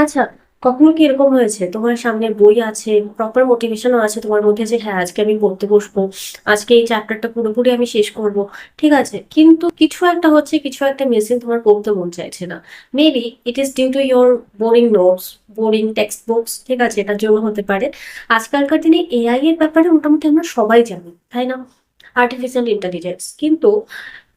আচ্ছা, কখনো কি এরকম হয়েছে তোমার সামনে বই আছে, প্রপার মোটিভেশনও আছে তোমার মধ্যে যে হ্যাঁ আজকে আমি পড়তে বসবো, আজকে এই চ্যাপ্টারটা পুরোপুরি আমি শেষ করব, ঠিক আছে, কিন্তু কিছু একটা হচ্ছে, কিছু একটা মিসিং, তোমার পড়তে মন চাইছে না। Maybe it is due to your boring notes, boring text books, ঠিক আছে, এটার জন্য হতে পারে। আজকালকার দিনে এআই এর ব্যাপারে মোটামুটি আমরা সবাই জানি, তাই না? আর্টিফিশিয়াল ইন্টেলিজেন্স কিন্তু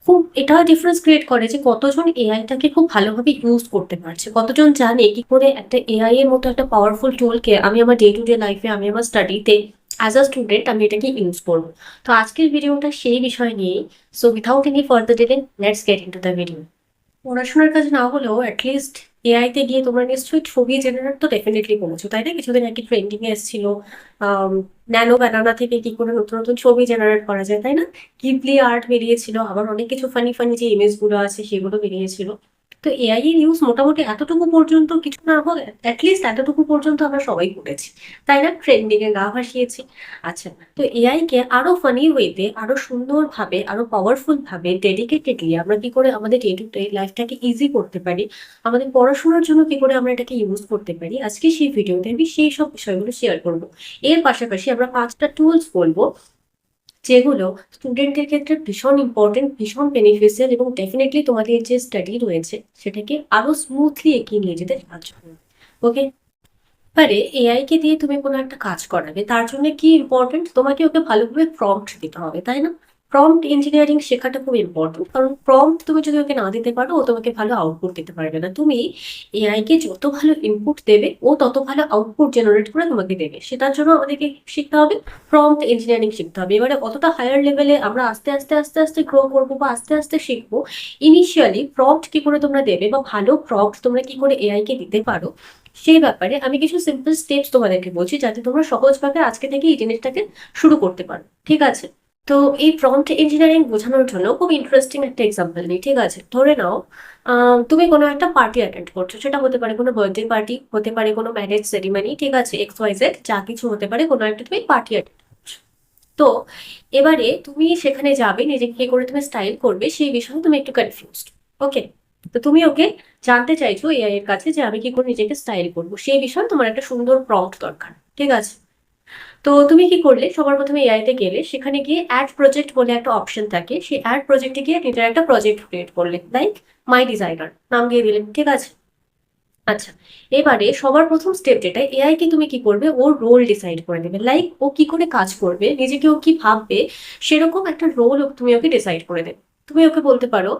খুব এটা ডিফারেন্স ক্রিয়েট করে যে কতজন এআইটাকে খুব ভালোভাবে ইউজ করতে পারছে, কতজন জানে কি করে একটা এআই এর মতো একটা পাওয়ারফুল টুলকে আমি আমার ডে টু ডে লাইফে, আমি আমার স্টাডিতে অ্যাজ আ স্টুডেন্ট আমি এটাকে ইউজ করবো। তো আজকের ভিডিওটা সেই বিষয় নিয়ে। So without any further delay, let's get into the video. পড়াশোনার কাজ না হলেও অ্যাটলিস্ট এআই তে গিয়ে তোমরা নিশ্চয়ই ছবি জেনারেট তো ডেফিনেটলি করেছো, তাই না? কিছুদিন আগে ট্রেন্ডিং এ এসেছিল ন্যানো ব্যানানা থেকে কি করে নতুন নতুন ছবি জেনারেট করা যায়, তাই না? গিবলি আর্ট বেরিয়েছিল, আবার অনেক কিছু ফানি ফানি যে ইমেজ গুলো আছে সেগুলো বেরিয়েছিল। তো এআই এর ইউজ মোটামুটি এতটুকু পর্যন্ত কিছু না হলে অ্যাটলিস্ট এতটুকু পর্যন্ত আমরা সবাই করেছি, তাই না? ট্রেন্ডিং এ গা ভাসিয়েছি। আচ্ছা, তো এআই কে আরো ফানি ওয়েতে, আরো সুন্দরভাবে, আরো পাওয়ারফুল ভাবে, ডেডিকেটেডলি আমরা কি করে আমাদের ডে টু ডে লাইফটাকে ইজি করতে পারি, আমাদের পড়াশোনার জন্য কি করে আমরা এটাকে ইউজ করতে পারি, আজকে সেই ভিডিওতে আমি সেই সব বিষয়গুলো শেয়ার করব। এর পাশাপাশি আমরা 5টা টুলস বলবো যেগুলো স্টুডেন্টের ক্ষেত্রে ভীষণ ইম্পর্টেন্ট, ভীষণ বেনিফিশিয়াল, এবং ডেফিনেটলি তোমাদের যে স্টাডি রয়েছে সেটাকে আরো স্মুথলি এগিয়ে নিয়ে যেতে সাহায্য করবে। ওকে, এবারে এআই কে দিয়ে তুমি কোনো একটা কাজ করাবে, তার জন্য কি ইম্পর্টেন্ট, তোমাকে ওকে ভালোভাবে প্রম্পট দিতে হবে, তাই না? প্রম্পট ইঞ্জিনিয়ারিং শেখাটা খুব ইম্পর্টেন্ট, কারণ প্রম্পট তুমি যদি ওকে না দিতে পারো, ও তোমাকে ভালো আউটপুট দিতে পারবে না। তুমি এআই কে যত ভালো ইনপুট দেবে, ও তত ভালো আউটপুট জেনারেট করে তোমাকে দেবে। সেটার জন্য আমাদেরকে শিখতে হবে, প্রম্পট ইঞ্জিনিয়ারিং শিখতে হবে। এবারে অতটা হায়ার লেভেলে আমরা আস্তে আস্তে আস্তে আস্তে গ্রো করবো বা আস্তে আস্তে শিখবো। ইনিশিয়ালি প্রম্পট কি করে তোমরা দেবে, বা ভালো প্রম্পট তোমরা কি করে এআই কে দিতে পারো, সেই ব্যাপারে আমি কিছু সিম্পল স্টেপস তোমাদেরকে বলছি, যাতে তোমরা সহজভাবে আজকে থেকে এই জিনিসটাকে শুরু করতে পারো, ঠিক আছে? তো এই প্রম্পট ইঞ্জিনিয়ারিং বোঝানোর জন্য খুব ইন্টারেস্টিং একটা এক্সাম্পল নিই, ঠিক আছে? ধরে নাও তুমি কোনো একটা পার্টি অ্যাটেন্ড করছো, সেটা হতে পারে কোনো বার্থডে পার্টি, হতে পারে কোনো ম্যারেজ সেরিমনি, ঠিক আছে, এক্স ওয়াই জেড যা কিছু হতে পারে, কোনো একটা তুমি পার্টি অ্যাটেন্ড করছো। তো এবারে তুমি সেখানে যাবে, নিজেকে কি করে তুমি স্টাইল করবে সেই বিষয়ে তুমি একটু কনফিউজড। ওকে, তো তুমি ওকে জানতে চাইছো এআই এর কাছে যে আমি কি করে নিজেকে স্টাইল করবো, সেই বিষয়ে তোমার একটা সুন্দর প্রম্পট দরকার, ঠিক আছে? তো তুমি কি করলে, সবার প্রথমে এআই তে গেলে, সেখানে গিয়ে অ্যাড প্রজেক্ট বলে একটা অপশন থাকে, সেই অ্যাড প্রজেক্টে গিয়ে নিজের একটা প্রজেক্ট ক্রিয়েট করলে, লাইক মাই ডিজাইনার নাম দিয়ে দিলেন, ঠিক আছে? আচ্ছা, এবারে সবার প্রথম স্টেপ যেটা, এআই কে তুমি কি করবে, ওর রোল ডিসাইড করে দেবে, লাইক ও কি করে কাজ করবে, নিজেকে ও কি ভাববে, সেরকম একটা রোল তুমি ওকে ডিসাইড করে দেবে। তুমি ওকে বলতে পারো,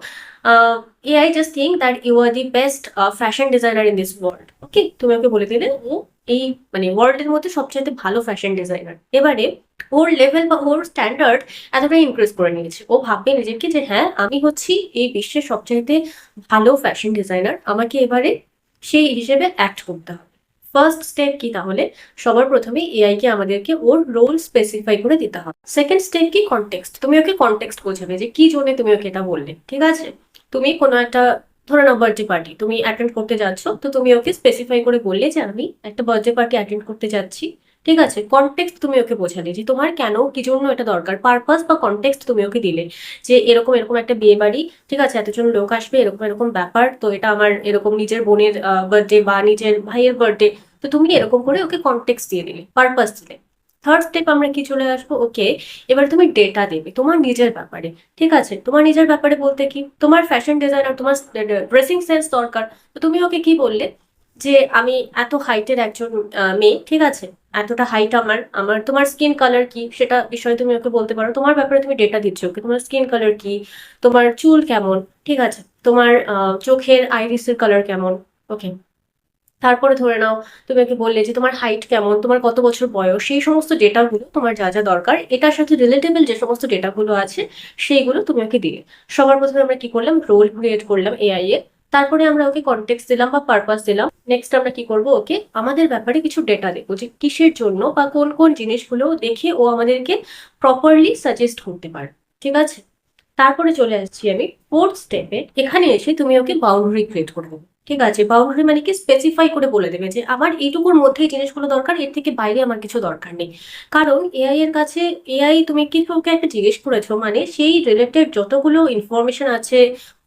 AI just think that you are the best fashion designer in this world. Okay, তুমি ওকে বলে দিলে ও এই মানে ওয়ার্ল্ডের মধ্যে সবচেয়ে ভালো ফ্যাশন ডিজাইনার। এবারে ওর লেভেল বা ওর স্ট্যান্ডার্ড এতটাই ইনক্রিজ করে নিয়েছে, ও ভাববে নিজেকে যে হ্যাঁ আমি হচ্ছি এই বিশ্বের সবচাইতে ভালো ফ্যাশন ডিজাইনার, আমাকে এবারে সেই হিসেবে অ্যাক্ট করতে হবে। ফার্স্ট স্টেপ কি তাহলে, সবার প্রথমে এআই কে আমাদেরকে ওর রোল স্পেসিফাই করে দিতে হবে। সেকেন্ড স্টেপ কি, কনটেক্সট। তুমি ওকে কনটেক্সট বোঝাবে যে কি জন্য তুমি ওকে এটা বললে, ঠিক আছে? তুমি কোনো একটা, ধরে নাও বার্থডে পার্টি তুমি অ্যাটেন্ড করতে যাচ্ছ, তো তুমি ওকে স্পেসিফাই করে বললে যে আমি একটা বার্থডে পার্টি অ্যাটেন্ড করতে যাচ্ছি, ঠিক আছে? কনটেক্সট তুমি ওকে বোঝালে যে তোমার কেন কি জন্য এটা দরকার, পারপাস বা কনটেক্সট তুমি ওকে দিলে, যে এরকম এরকম একটা বিয়ে বাড়ি, ঠিক আছে, এতজন লোক আসবে, এরকম এরকম ব্যাপার, তো এটা আমার এরকম নিজের বোনের বার্থডে বা নিজের ভাইয়ের বার্থডে। তো তুমি এরকম করে ওকে কনটেক্সট দিয়ে দিলে, পারপাস দিলে। থার্ড স্টেপ আমরা কি চলে আসবো, ওকে এবার তুমি ডেটা দেবে তোমার নিজের ব্যাপারে, ঠিক আছে? তোমার নিজের ব্যাপারে বলতে কি, তোমার ফ্যাশন ডিজাইনার, তোমার ড্রেসিং সেন্স দরকার। তো তুমি ওকে কি বললে, যে আমি এত হাইটের একজন মেয়ে, ঠিক আছে, এতটা হাইট আমার, তোমার স্কিন কালার কি সেটা বিষয়ে তুমি ওকে বলতে পারো, তোমার ব্যাপারে তুমি ডেটা দিচ্ছ ওকে, তোমার স্কিন কালার কি, তোমার চুল কেমন, ঠিক আছে, তোমার চোখের আইরিসের কালার কেমন। ওকে, তারপরে ধরে নাও তুমি ওকে বললে যে তোমার হাইট কেমন, তোমার কত বছর বয়স, সেই সমস্ত ডেটাগুলো তোমার যা যা দরকার, এটার সাথে রিলেটেবল যে সমস্ত ডেটাগুলো আছে সেইগুলো তুমি ওকে দিলে। সবার প্রথমে আমরা কি করলাম, রোল ক্রিয়েট করলাম এআই এর, তারপরে আমরা ওকে কনটেক্সট দিলাম বা পারপাস দিলাম। নেক্সট আমরা কি করব, ওকে আমাদের ব্যাপারে কিছু ডেটা দেবো, যে কিসের জন্য বা কোন কোন জিনিসগুলো দেখে ও আমাদেরকে প্রপারলি সাজেস্ট করতে পারে, ঠিক আছে? তারপরে চলে আসছি আমি ফোর্থ স্টেপে, এখানে এসে তুমি ওকে বাউন্ডারি ক্রিয়েট করে দেবে, ঠিক আছে? বাউন্ডারি মানে কি, স্পেসিফাই করে বলে দেবে যে আমার এইটুকুর মধ্যেই জিনিসগুলো দরকার, এর থেকে বাইরে আমার কিছু দরকার নেই। কারণ এআই এর কাছে, এআই তুমি কি ওকে একটা জিজ্ঞেস করেছো মানে সেই রিলেটেড যতগুলো ইনফরমেশন আছে,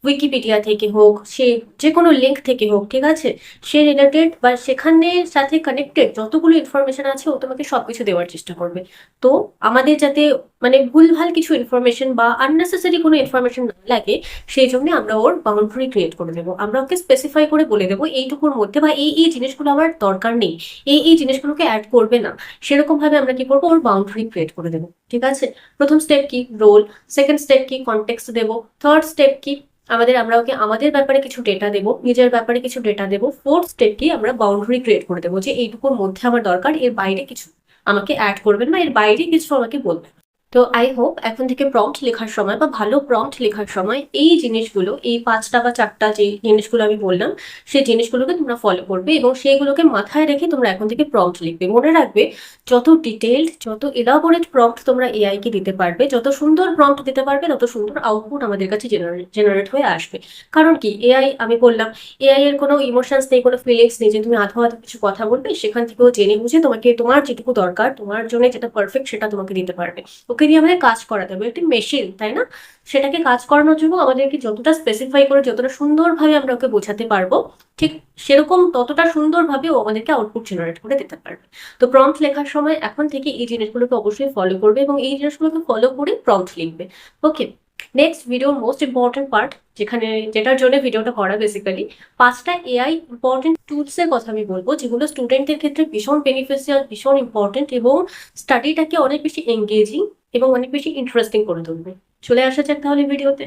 উইকিপিডিয়া থেকে হোক, সে যে কোনো লিঙ্ক থেকে হোক, ঠিক আছে, সে রিলেটেড বা সেখানের সাথে কানেক্টেড যতগুলো ইনফরমেশন আছে ও তোমাকে সবকিছু দেওয়ার চেষ্টা করবে। তো আমাদের যাতে মানে ভুলভাল কিছু ইনফরমেশন বা আননেসেসারি কোনো ইনফরমেশন না লাগে, সেই জন্য আমরা ওর বাউন্ডারি ক্রিয়েট করে দেবো। আমরা ওকে স্পেসিফাই করে বলে দেবো এইটুকুর মধ্যে বা এই জিনিসগুলো আমার দরকার নেই, এই জিনিসগুলোকে অ্যাড করবে না। সেরকম ভাবে আমরা কি করবো, ওর বাউন্ডারি ক্রিয়েট করে দেবো। ঠিক আছে, প্রথম স্টেপ কি, রোল। সেকেন্ড স্টেপ কি, কনটেক্সট দেবো। থার্ড স্টেপ কি, আমরা ওকে আমাদের ব্যাপারে কিছু ডেটা দেবো, নিজের ব্যাপারে কিছু ডেটা দেবো। ফোর্থ স্টেপ কি, আমরা বাউন্ডারি ক্রিয়েট করে দেবো যে এইটুকুর মধ্যে আমার দরকার, এর বাইরে কিছু আমাকে অ্যাড করবেন বা এর বাইরে কিছু আমাকে বলবেন। তো আই হোপ এখন থেকে প্রম্পট লেখার সময় বা ভালো প্রম্পট লেখার সময় এই জিনিসগুলো, এই 5টা বা 4টা যে জিনিসগুলো আমি বললাম, সেই জিনিসগুলোকে তোমরা ফলো করবে এবং সেইগুলোকে মাথায় রেখে তোমরা এখন থেকে প্রম্পট লিখবে। মনে রাখবে, যত ডিটেইলড, যত এলাবোরেট প্রম্পট তোমরা এআই কে দিতে পারবে, যত সুন্দর প্রম্পট দিতে পারবে, তত সুন্দর আউটপুট আমাদের কাছে জেনারেট হয়ে আসবে। কারণ কি, এআই আমি বললাম, এআই এর কোনো ইমোশনস নেই, কোনো ফিলিংস নেই যে তুমি আধো আধো কিছু কথা বলবে, সেখান থেকেও জেনে বুঝে তোমাকে তোমার যেটুকু দরকার, তোমার জন্য যেটা পারফেক্ট, সেটা তোমাকে দিতে পারবে। ওকে দিয়ে আমাদের কাজ করাতে হবে, একটি মেশিন, তাই না? সেটাকে কাজ করানোর জন্য আমাদেরকে যতটা স্পেসিফাই করে, যতটা সুন্দরভাবে আমরা ওকে বোঝাতে পারবো, ঠিক সেরকম ততটা সুন্দরভাবে ও আমাদেরকে আউটপুট জেনারেট করে দিতে পারবে। তো প্রম্পট লেখার সময় এখন থেকে এই জিনিসগুলোকে অবশ্যই ফলো করবে এবং এই জিনিসগুলোকে ফলো করে প্রম্পট লিখবে। ওকে, নেক্সট ভিডিওর মোস্ট ইম্পর্টেন্ট পার্ট, যেটার জন্য ভিডিওটা করা বেসিক্যালি, 5টা এআই ইম্পর্টেন্ট টুলস এর কথা আমি বলবো, যেগুলো স্টুডেন্টের ক্ষেত্রে ভীষণ বেনিফিশিয়াল, ভীষণ ইম্পর্টেন্ট এবং স্টাডিটাকে অনেক বেশি এঙ্গেজিং এবং অনেক বেশি ইন্টারেস্টিং করে তুলবে। চলে আসা যাক তাহলে ভিডিওতে।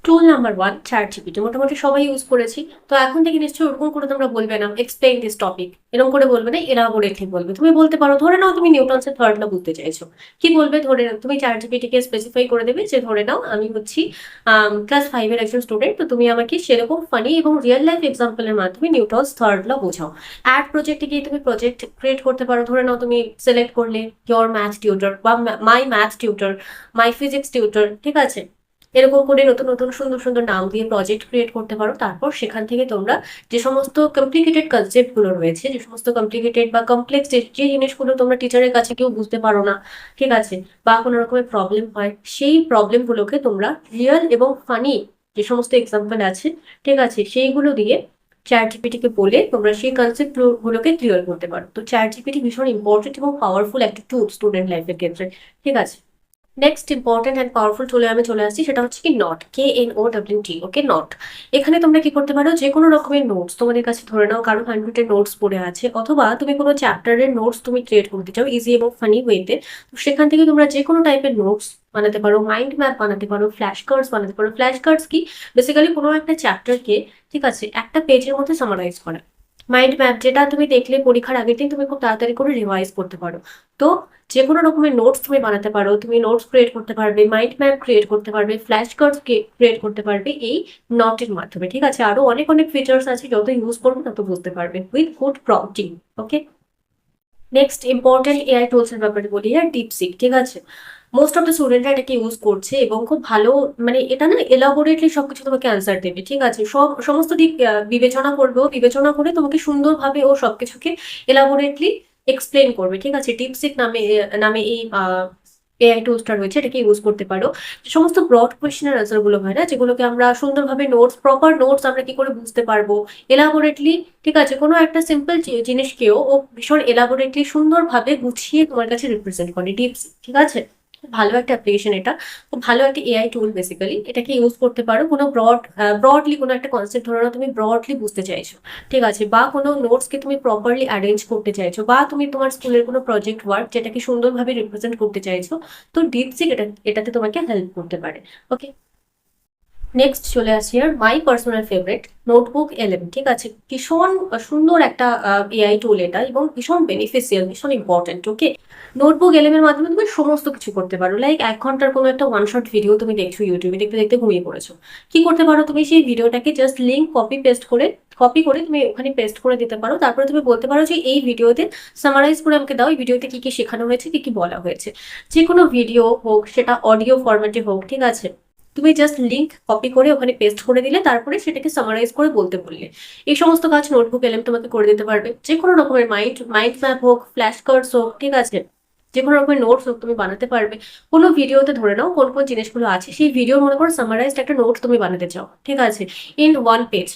টুল নাম্বার 1, চ্যাট জিপিটি। মোটামুটি সবাই ইউজ করেছি। তো এখন থেকে নিশ্চয়ই ওরকম করে তোমরা বলবে না এক্সপ্লেইন দিস টপিক, এরকম করে বলবে না, এলাবোরেটলি বলবে। তুমি বলতে পারো, ধরে নাও তুমি নিউটনসের থার্ড ল বুঝতে চাইছো, কি বলবে, ধরে নাও তুমি চ্যাট জিপিটিকে স্পেসিফাই করে দেবে যে ধরে নাও আমি হচ্ছি ক্লাস 5 এর একজন স্টুডেন্ট, তো তুমি আমাকে সেরকম ফানি এবং রিয়েল লাইফ এক্সাম্পলের মাধ্যমে নিউটনস থার্ড ল বোঝাও। অ্যাড প্রজেক্টে গিয়ে তুমি প্রজেক্ট ক্রিয়েট করতে পারো। ধরে নাও তুমি সিলেক্ট করলে ইয়োর ম্যাথ টিউটর বা মাই ম্যাথ টিউটর, মাই ফিজিক্স টিউটর, ঠিক আছে, এরকম করে নতুন নতুন সুন্দর সুন্দর নাম দিয়ে প্রজেক্ট ক্রিয়েট করতে পারো। তারপর সেখান থেকে তোমরা যে সমস্ত কমপ্লিকেটেড কনসেপ্ট গুলো রয়েছে, যে সমস্ত কমপ্লিকেটেড বা কমপ্লেক্স যে জিনিসগুলো তোমরা টিচারের কাছে কেউ বুঝতে পারো না, ঠিক আছে, বা কোনো রকমের প্রবলেম হয়, সেই প্রবলেমগুলোকে তোমরা রিয়েল এবং ফানি যে সমস্ত এক্সাম্পল আছে, ঠিক আছে, সেইগুলো দিয়ে চ্যাট জিপিটিকে বলে তোমরা সেই কনসেপ্ট গুলোকে ক্লিয়ার করতে পারো। তো চ্যাট জিপিটি ভীষণ ইম্পর্টেন্ট এবং পাওয়ারফুল একটা টুল স্টুডেন্ট লাইফের ক্ষেত্রে, ঠিক আছে। নেক্সট ইম্পর্টেন্ট অ্যান্ড পাওয়ারফুল টুলে আমি চলে আসছি, সেটা হচ্ছে কি নট, KNOWT। Okay, not. এখানে তোমরা কি করতে পারো, যে কোনো রকমের নোটস তোমাদের কাছে, ধরে নাও কারো 100-এর নোটস পড়ে আছে, অথবা তুমি কোনো চ্যাপ্টারের নোটস তুমি ক্রিয়েট করতে চাও ইজি এবং ফানি ওয়েতে, তো সেখান থেকে তোমরা যে কোনো টাইপের নোটস বানাতে পারো, মাইন্ড ম্যাপ বানাতে পারো, ফ্ল্যাশ কার্ডস বানাতে পারো। ফ্ল্যাশ কার্ডস কি, বেসিক্যালি কোনো একটা চ্যাপ্টারকে, ঠিক আছে, একটা পেজের মধ্যে সামারাইজ করা। মাইন্ড ম্যাপ, যেটা তুমি দেখলে পরীক্ষার আগের দিন তুমি খুব তাড়াতাড়ি করে রিভাইজ করতে পারো। তো যে কোনো রকমের নোটস তুমি বানাতে পারো, তুমি নোটস ক্রিয়েট করতে পারবে, মাইন্ড ম্যাপ ক্রিয়েট করতে পারবে, ফ্ল্যাশ কার্ডস ক্রিয়েট করতে পারবে এই নটের মাধ্যমে, ঠিক আছে। আরো অনেক অনেক ফিচার্স আছে, যত ইউজ করবে তত বুঝতে পারবে with good prompting. Okay, next important AI tools এর ব্যাপারে বলি, আর ডিপসিক, ঠিক আছে। মোস্ট অফ দ্য স্টুডেন্টরা এটাকে ইউজ করছে এবং খুব ভালো, মানে এটা না এলাবোরেটলি সবকিছু তোমাকে অ্যান্সার দেবে, ঠিক আছে, সমস্ত দিক বিবেচনা করবে ও, বিবেচনা করে তোমাকে সুন্দরভাবে ও সবকিছুকে এলাবোরেটলি এক্সপ্লেন করবে, ঠিক আছে। ডিপসিক নামে নামে এই এআই টুলসটা রয়েছে, এটাকে ইউজ করতে পারো। যে সমস্ত ব্রড কোয়েশ্চেনের আনসার গুলো হয় না, যেগুলোকে আমরা সুন্দরভাবে নোটস, প্রপার নোটস আমরা কি করে বুঝতে পারবো এলাবোরেটলি, ঠিক আছে, কোনো একটা সিম্পল জিনিসকেও ও ভীষণ এলাবোরেটলি সুন্দরভাবে গুছিয়ে তোমার কাছে রিপ্রেজেন্ট করে ডিপসিক, ঠিক আছে। খুব ভালো একটা অ্যাপ্লিকেশন এটা, খুব ভালো একটা এআই টুল বেসিক্যালি। এটাকে ইউজ করতে পারো কোনো ব্রডলি কোনো একটা কনসেপ্ট, ধরো না তুমি ব্রডলি বুঝতে চাইছো, ঠিক আছে, বা কোনো নোটসকে তুমি প্রপারলি অ্যারেঞ্জ করতে চাইছো, বা তুমি তোমার স্কুলের কোনো প্রজেক্ট ওয়ার্ক যেটাকে সুন্দরভাবে রিপ্রেজেন্ট করতে চাইছো, তো ডিপসিক এটাতে তোমাকে হেল্প করতে পারে। ওকে, নেক্সট চলে আসি আর মাই পার্সোনাল ফেভারিট, নোটবুক 11, ঠিক আছে। ভীষণ সুন্দর একটা এআই টুল এটা এবং ভীষণ বেনিফিশিয়াল, ভীষণ ইম্পর্টেন্ট। ওকে, নোটবুক 11 এর মাধ্যমে তুমি সমস্ত কিছু করতে পারো। লাইক 1 ঘন্টার কোনো একটা ওয়ান শট ভিডিও তুমি দেখছো ইউটিউবে, দেখতে দেখতে ঘুমিয়ে পড়েছো, কি করতে পারো, তুমি সেই ভিডিওটাকে জাস্ট লিঙ্ক কপি করে তুমি ওখানে পেস্ট করে দিতে পারো। তারপরে তুমি বলতে পারো যে এই ভিডিওতে সামারাইজ করে আমাকে দাও, এই ভিডিওতে কি কি শেখানো হয়েছে, কি কি বলা হয়েছে। যে কোনো ভিডিও হোক, সেটা অডিও ফরম্যাটে হোক, ঠিক আছে, তুমি জাস্ট লিঙ্ক কপি করে ওখানে পেস্ট করে দিলে, তারপরে সেটাকে সামারাইজ করে বলতে বললে, এই সমস্ত কাজ নোটবুক এলএম তোমাকে করে দিতে পারবে। যে কোনো রকমের মাইন্ড ম্যাপ হোক, ফ্ল্যাশ কার্ডস হোক, ঠিক আছে, যে কোনো রকমের নোটস তুমি বানাতে পারবে। কোনো ভিডিওতে ধরে নাও কোন কোন জিনিসগুলো আছে, সেই ভিডিও মনে করো সামারাইজড একটা নোট তুমি বানাতে চাও, ঠিক আছে, ইন 1 পেজ,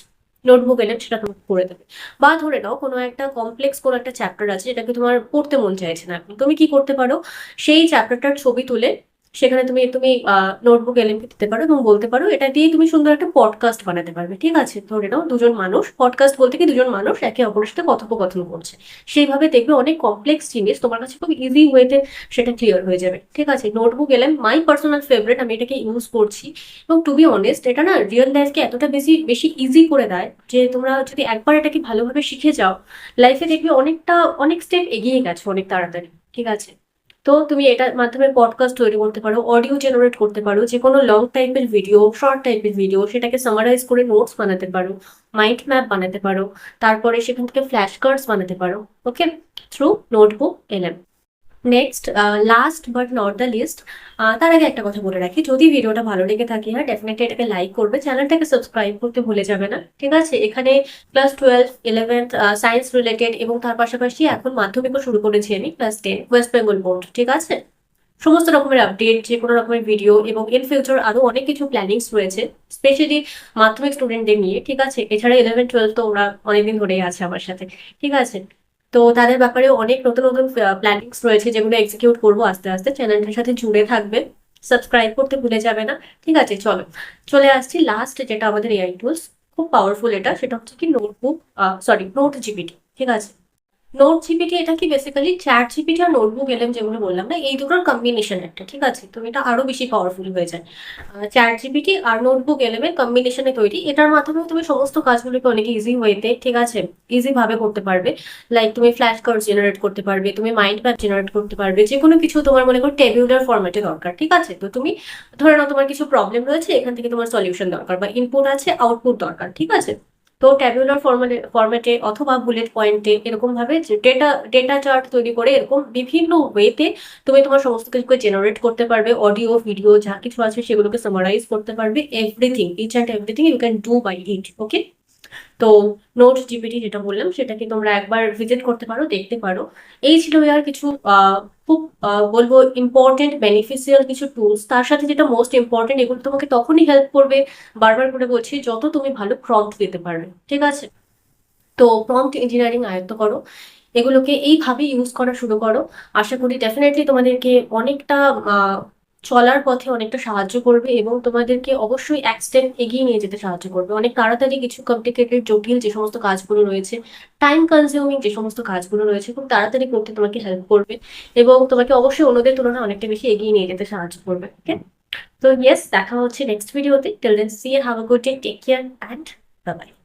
নোটবুক এলে সেটা তোমাকে করে দেবে। বা ধরে নাও কোনো একটা কমপ্লেক্স কোনো একটা চ্যাপ্টার আছে যেটাকে তোমার পড়তে মন চাইছে না, এখন তুমি কি করতে পারো, সেই চ্যাপ্টারটার ছবি তুলে সেখানে তুমি তুমি নোটবুক এলএমকে দিতে পারো এবং বলতে পারো এটা দিয়ে তুমি সুন্দর একটা পডকাস্ট বানাতে পারবে, ঠিক আছে। ধরে নাও দুজন মানুষ, পডকাস্ট বলতে কি দুজন মানুষ একে অপরের সাথে কথোপকথন করছে, সেইভাবে দেখবে অনেক কমপ্লেক্স জিনিস তোমার কাছে খুব ইজি ওয়েতে সেটা ক্লিয়ার হয়ে যাবে, ঠিক আছে। Notebook LM my personal favourite, আমি এটাকে ইউজ করছি। এবং টু বি অনেস্ট এটা না রিয়েল লাইফকে এতটা বেশি বেশি ইজি করে দেয় যে তোমরা যদি একবার এটাকে ভালোভাবে শিখে যাও, লাইফে দেখবে অনেক স্টেপ এগিয়ে গেছো অনেক তাড়াতাড়ি, ঠিক আছে। তো তুমি এটার মাধ্যমে পডকাস্ট তৈরি করতে পারো, অডিও জেনারেট করতে পারো, যে কোনো লং টাইপের ভিডিও, শর্ট টাইপের ভিডিও, সেটাকে সামারাইজ করে নোটস বানাতে পারো, মাইন্ড ম্যাপ বানাতে পারো, তারপরে সেখান থেকে ফ্ল্যাশ কার্ডস বানাতে পারো, okay, through notebook LM. Next, last but not the least, তার আগে একটা কথা বলে রাখি, যদি ভিডিওটা ভালো লেগে থাকে হ্যাঁ ডেফিনেটলি এটাকে লাইক করবে, চ্যানেলটাকে সাবস্ক্রাইব করতে ভুলে যাবে না, ঠিক আছে। এখানে ক্লাস 12, 11th সায়েন্স রিলেটেড এবং তার পাশাপাশি এখন মাধ্যমিকও শুরু করেছি আমি, ক্লাস 10 ওয়েস্ট বেঙ্গল বোর্ড, ঠিক আছে। সমস্ত রকমের আপডেট, যে কোনো রকমের ভিডিও এবং ইন ফিউচার আরো অনেক কিছু প্ল্যানিংস রয়েছে, স্পেশালি মাধ্যমিক স্টুডেন্টদের নিয়ে, ঠিক আছে। এছাড়া 11, 12 তো ওরা অনেকদিন ধরেই আছে আমার সাথে, ঠিক আছে। তো তাদের ব্যাপারে অনেক নতুন নতুন প্ল্যানিংস রয়েছে যেগুলো এক্সিকিউট করবো আস্তে আস্তে, চ্যানেলটার সাথে জুড়ে থাকবে, সাবস্ক্রাইব করতে ভুলে যাবে না, ঠিক আছে। চলো চলে আসছি লাস্ট, যেটা আমাদের এআই টুলস, খুব পাওয়ারফুল এটা, সেটা হচ্ছে কি নোটবুক, সরি নোট জিপিটি, ঠিক আছে। নোট জিপিটি এটা কি বেসিক্যালি চ্যাট জিপিটি আর নোটবুক এলএম যেগুলো বললাম না, এই দুটোর কম্বিনেশন একটা, ঠিক আছে। তো এটা আরো বেশি পাওয়ারফুল হয়ে যায়, চ্যাট জিপিটি আর নোটবুক এলএম এর কম্বিনেশনে তৈরি। এটার মাধ্যমে তুমি সমস্ত কাজগুলোকে অনেক ইজি ওয়েতে, ঠিক আছে, ইজি ভাবে করতে পারবে। লাইক তুমি ফ্ল্যাশ কার্ড জেনারেট করতে পারবে, তুমি মাইন্ড ম্যাপ জেনারেট করতে পারবে, যে কোনো কিছু তোমার মনে করো টেবিউলার ফরম্যাটে দরকার, ঠিক আছে। তো তুমি ধরে নাও তোমার কিছু প্রবলেম রয়েছে, এখান থেকে তোমার সলিউশন দরকার বা ইনপুট আছে আউটপুট দরকার, ঠিক আছে। তো ট্যাবুলার ফরম্যাটে অথবা বুলেট পয়েন্টে এরকম ভাবে ডেটা ডেটা চার্ট তৈরি করে এরকম বিভিন্ন ওয়েতে তুমি তোমার সমস্ত কিছুকে জেনারেট করতে পারবে, অডিও ভিডিও যা কিছু আছে সেগুলোকে সামারাইজ করতে পারবে, everything, each and everything you can do by it, okay. তো নোট জিপিটি যেটা বললাম সেটাকে তোমরা একবার ভিজিট করতে পারো, দেখতে পারো। এই ছিল আর কিছু খুব বলবো ইম্পর্টেন্ট বেনিফিশিয়াল কিছু টুলস। তার সাথে যেটা মোস্ট ইম্পর্টেন্ট, এগুলো তোমাকে তখনই হেল্প করবে, বারবার করে বলছি, যত তুমি ভালো প্রম্পট দিতে পারবে, ঠিক আছে। তো প্রম্পট ইঞ্জিনিয়ারিং আয়ত্ত করো, এগুলোকে এইভাবে ইউজ করা শুরু করো, আশা করি ডেফিনেটলি তোমাদেরকে অনেকটা চলার পথে অনেকটা সাহায্য করবে এবং তোমাদেরকে অবশ্যই এক স্টেপ এগিয়ে নিয়ে যেতে সাহায্য করবে। অনেক তাড়াতাড়ি কিছু কমপ্লিকেটেড জটিল যে সমস্ত কাজগুলো রয়েছে, টাইম কনজিউমিং যে সমস্ত কাজগুলো রয়েছে, খুব তাড়াতাড়ি করতে তোমাকে হেল্প করবে এবং তোমাকে অবশ্যই অন্যদের তুলনায় অনেকটা বেশি এগিয়ে নিয়ে যেতে সাহায্য করবে, ওকে। তো ইয়েস, দেখা হচ্ছে নেক্সট ভিডিওতে। Till then see you, have a good day, take care and bye by.